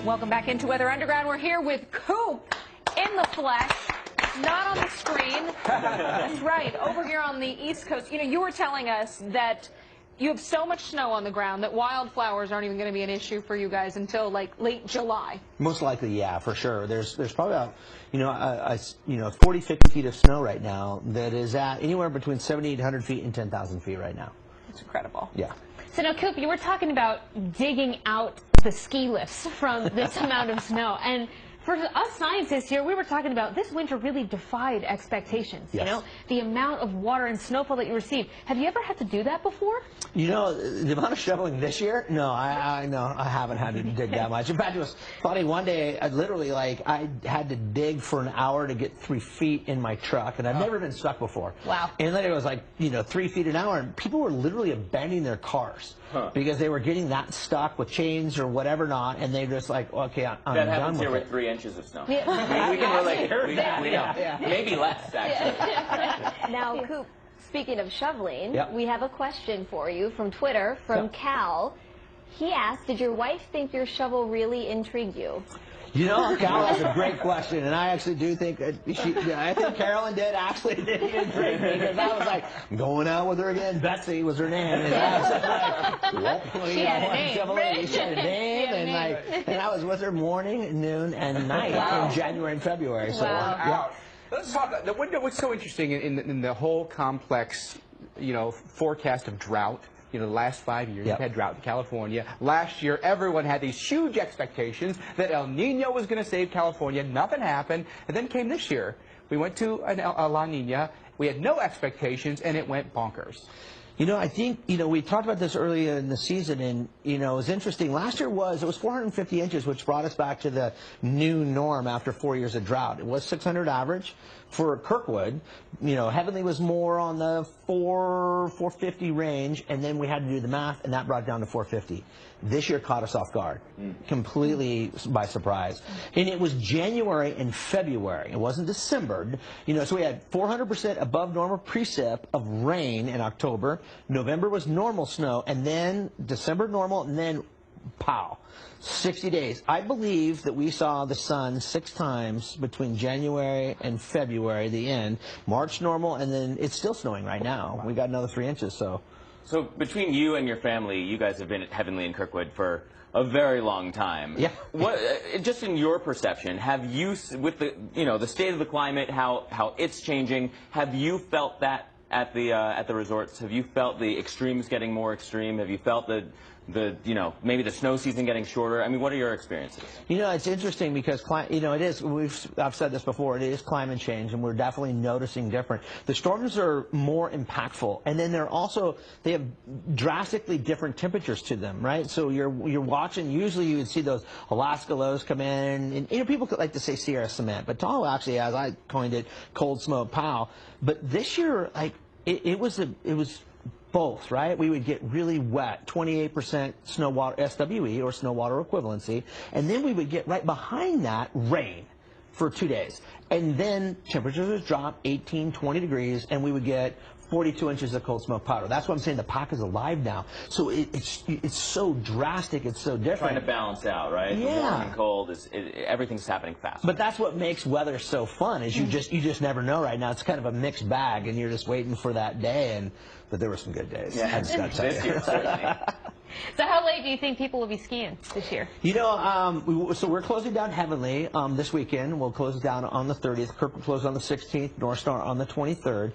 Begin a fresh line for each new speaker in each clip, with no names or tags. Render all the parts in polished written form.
Welcome back into Weather Underground. We're here with Coop in the flesh, not on the screen. That's right, over here on the East Coast. You know, you were telling us that you have so much snow on the ground that wildflowers aren't even going to be an issue for you guys until like late July.
Most likely, yeah, for sure. There's probably about 40, 50 feet of snow right now that is at anywhere between 7,800 feet and 10,000 feet right now.
It's incredible.
Yeah.
So now, Coop, you were talking about digging out the ski lifts from this amount of snow, and for us scientists here, we were talking about this winter really defied expectations.
Yes.
You know, the amount of water and snowfall that you received. Have you ever had to do that before?
You know, the amount of shoveling this year? No, I haven't had to dig that much. In fact, it was funny. One day, I had to dig for an hour to get 3 feet in my truck, and I've never been stuck before.
Wow.
And then it was like, 3 feet an hour, and people were literally abandoning their cars because they were getting that stuck with chains or whatever not, and they were just like, okay, I'm done with it.
That happens here with 3 inches of snow.
Yeah.
We can relate. We know. Maybe less, actually.
Now, Coop, speaking of shoveling,
Yep.
we have a question for you from Twitter, from Cal. He asked, did your wife think your shovel really intrigued you?
You know, Cal, that's a great question, and I actually do think I think Carolyn did actually intrigue me, because I was like, I'm going out with her again. Betsy was her name, and I was like, well,
She had a name.
She had a name, and I was with her morning, noon, and night in January and February. So, yeah.
Let's talk. What's so interesting in the whole complex, forecast of drought. The last 5 years,
Yep.
we've had drought in California. Last year, everyone had these huge expectations that El Nino was going to save California. Nothing happened. And then came this year. We went to a La Nina. We had no expectations, and it went bonkers.
I think, we talked about this earlier in the season, and, it was interesting. Last year it was 450 inches, which brought us back to the new norm after 4 years of drought. It was 600 average for Kirkwood. Heavenly was more on the 450 range, and then we had to do the math, and that brought it down to 450. This year caught us off guard, completely by surprise. And it was January and February. It wasn't December. So we had 400% above normal precip of rain in October. November was normal snow, and then December normal, and then pow, 60 days. I believe that we saw the sun 6 times between January and February, the end. March normal, and then it's still snowing right now. We got another 3 inches, so.
So between you and your family, you guys have been at Heavenly and Kirkwood for a very long time.
Yeah.
What, just in your perception, have you, with the state of the climate, how it's changing, have you felt that at the resorts? Have you felt the extremes getting more extreme? Have you felt maybe the snow season getting shorter? I mean, what are your experiences?
It's interesting because, it is, I've said this before, it is climate change, and we're definitely noticing different. The storms are more impactful, and then they have drastically different temperatures to them, right? So you're watching, usually you would see those Alaska lows come in, and people like to say Sierra cement, but Tahoe actually, as I coined it, cold smoke pow. But this year, it was both, right? We would get really wet, 28% snow water SWE, or snow water equivalency, and then we would get right behind that rain for 2 days. And then temperatures would drop 18, 20 degrees, and we would get 42 inches of cold smoke powder. That's what I'm saying. The pack is alive now. So it's so drastic. It's so different.
Trying to balance out, right?
Yeah.
The warm and cold everything's happening fast.
But that's what makes weather so fun. Is you just never know right now. It's kind of a mixed bag, and you're just waiting for that day. But there were some good days.
Yeah.
I just got to tell you.
This year, certainly.
So how late do you think people will be skiing this year?
So we're closing down Heavenly this weekend. We'll close it down on the 30th. Kirk will close on the 16th. North Star on the 23rd.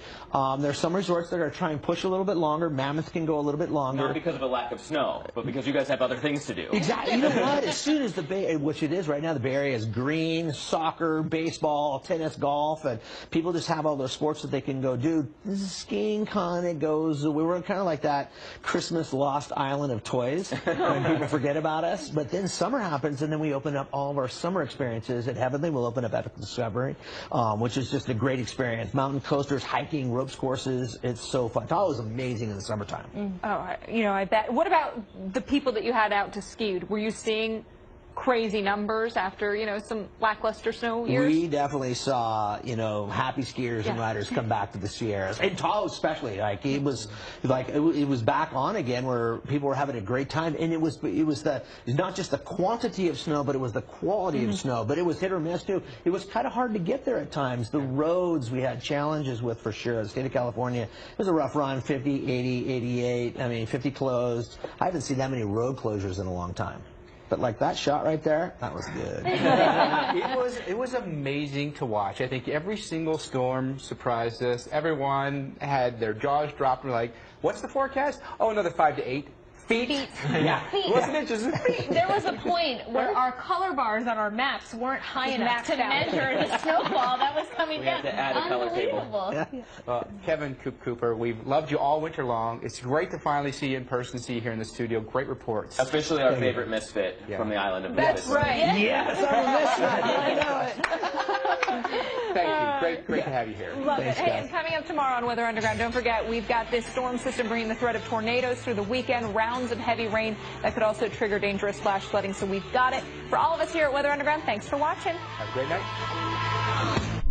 There's some resorts that are trying to push a little bit longer. Mammoth can go a little bit longer.
Not because of a lack of snow, but because you guys have other things to do.
Exactly. You know what? As soon as the Bay, which it is right now, the Bay Area is green, soccer, baseball, tennis, golf, and people just have all those sports that they can go do. Skiing kind of goes. We were kind of like that Christmas lost island of toys when people forget about us. But then summer happens, and then we open up all of our summer experiences at Heavenly. We'll open up Epic Discovery, which is just a great experience. Mountain coasters, hiking, ropes courses. It's so fun. It's always amazing in the summertime.
Oh, I bet. What about the people that you had out to ski? Were you seeing crazy numbers after, you know, some lackluster snow years?
We definitely saw, you know, happy skiers and riders come back to the Sierras. And Tahoe especially, like it was back on again where people were having a great time, and it was not just the quantity of snow, but it was the quality of snow. But it was hit or miss too. It was kind of hard to get there at times. The roads we had challenges with for sure. The state of California, it was a rough run, 50, 80, 88, I mean 50 closed. I haven't seen that many road closures in a long time. But like that shot right there, that was good.
It was amazing to watch. I think every single storm surprised us. Everyone had their jaws dropped and were like, what's the forecast? Oh, another 5 to 8 feet.
Yeah.
It wasn't inches, feet.
There was a point where our color bars on our maps weren't high enough to measure the snowfall that was coming
We
down.
had to add a color table.
Unbelievable.
Kevin, Cooper, we've loved you all winter long. It's great to finally see you in person, see you here in the studio. Great reports.
Officially our favorite misfit from the island of
That's
Misfits.
right.
Yes, I'm a misfit. I know it.
Thank you. Great to have you here.
Love
Thanks,
it. Hey,
guys.
and coming up tomorrow on Weather Underground, don't forget, we've got this storm system bringing the threat of tornadoes through the weekend, rounds of heavy rain that could also trigger dangerous flash flooding, so we've got it. For all of us here at Weather Underground, thanks for watching.
Have a great night.